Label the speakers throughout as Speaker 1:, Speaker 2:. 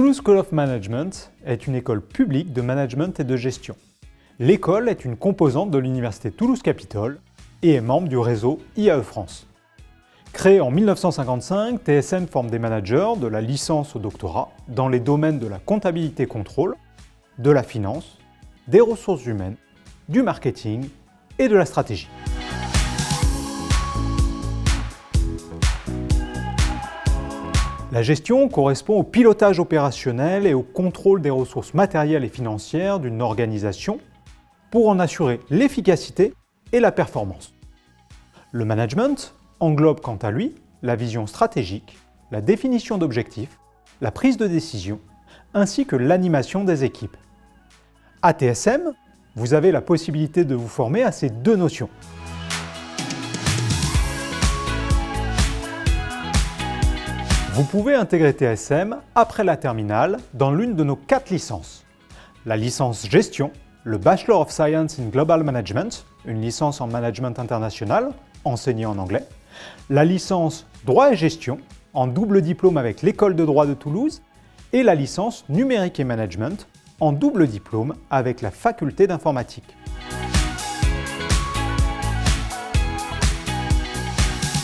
Speaker 1: Toulouse School of Management est une école publique de management et de gestion. L'école est une composante de l'Université Toulouse-Capitole et est membre du réseau IAE France. Créée en 1955, TSM forme des managers de la licence au doctorat dans les domaines de la comptabilité-contrôle, de la finance, des ressources humaines, du marketing et de la stratégie. La gestion correspond au pilotage opérationnel et au contrôle des ressources matérielles et financières d'une organisation pour en assurer l'efficacité et la performance. Le management englobe quant à lui la vision stratégique, la définition d'objectifs, la prise de décision, ainsi que l'animation des équipes. À TSM, vous avez la possibilité de vous former à ces deux notions. Vous pouvez intégrer TSM après la terminale dans l'une de nos 4 licences. La licence Gestion, le Bachelor of Science in Global Management, une licence en management international, enseignée en anglais. La licence Droit et Gestion, en double diplôme avec l'École de droit de Toulouse. Et la licence Numérique et Management, en double diplôme avec la Faculté d'informatique.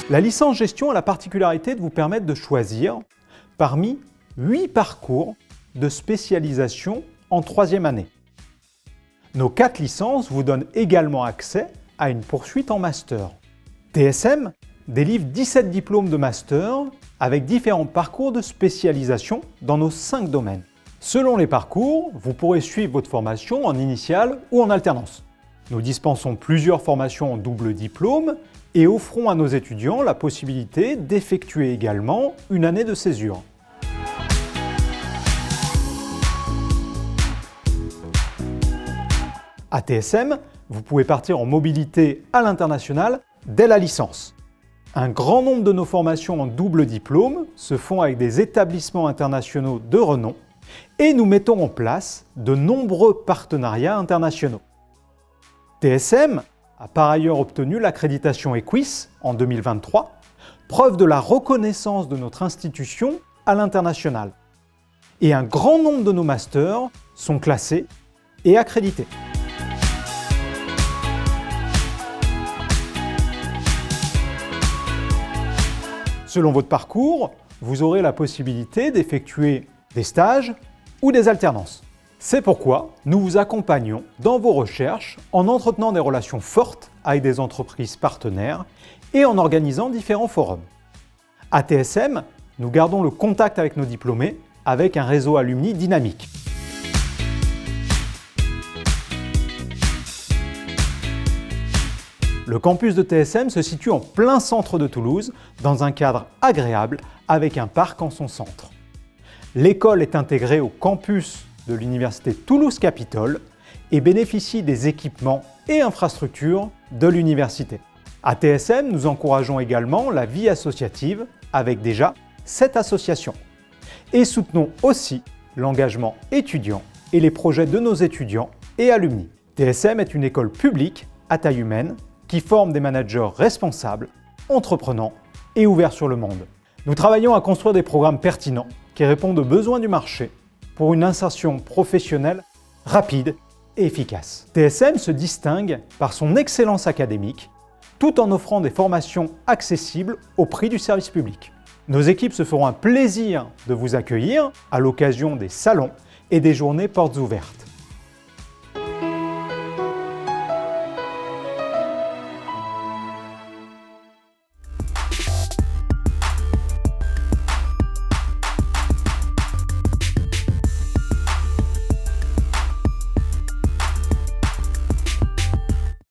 Speaker 1: La licence Gestion a la particularité de vous permettre de choisir parmi 8 parcours de spécialisation en 3e année. Nos 4 licences vous donnent également accès à une poursuite en master. TSM délivre 17 diplômes de master avec différents parcours de spécialisation dans nos 5 domaines. Selon les parcours, vous pourrez suivre votre formation en initiale ou en alternance. Nous dispensons plusieurs formations en double diplôme et offrons à nos étudiants la possibilité d'effectuer également une année de césure. À TSM, vous pouvez partir en mobilité à l'international dès la licence. Un grand nombre de nos formations en double diplôme se font avec des établissements internationaux de renom et nous mettons en place de nombreux partenariats internationaux. TSM a par ailleurs obtenu l'accréditation EQUIS en 2023, preuve de la reconnaissance de notre institution à l'international. Et un grand nombre de nos masters sont classés et accrédités. Selon votre parcours, vous aurez la possibilité d'effectuer des stages ou des alternances. C'est pourquoi nous vous accompagnons dans vos recherches en entretenant des relations fortes avec des entreprises partenaires et en organisant différents forums. À TSM, nous gardons le contact avec nos diplômés avec un réseau alumni dynamique. Le campus de TSM se situe en plein centre de Toulouse, dans un cadre agréable avec un parc en son centre. L'école est intégrée au campus de l'Université Toulouse-Capitole et bénéficie des équipements et infrastructures de l'université. À TSM, nous encourageons également la vie associative avec déjà 7 associations et soutenons aussi l'engagement étudiant et les projets de nos étudiants et alumni. TSM est une école publique à taille humaine qui forme des managers responsables, entreprenants et ouverts sur le monde. Nous travaillons à construire des programmes pertinents qui répondent aux besoins du marché pour une insertion professionnelle rapide et efficace. TSM se distingue par son excellence académique, tout en offrant des formations accessibles au prix du service public. Nos équipes se feront un plaisir de vous accueillir à l'occasion des salons et des journées portes ouvertes.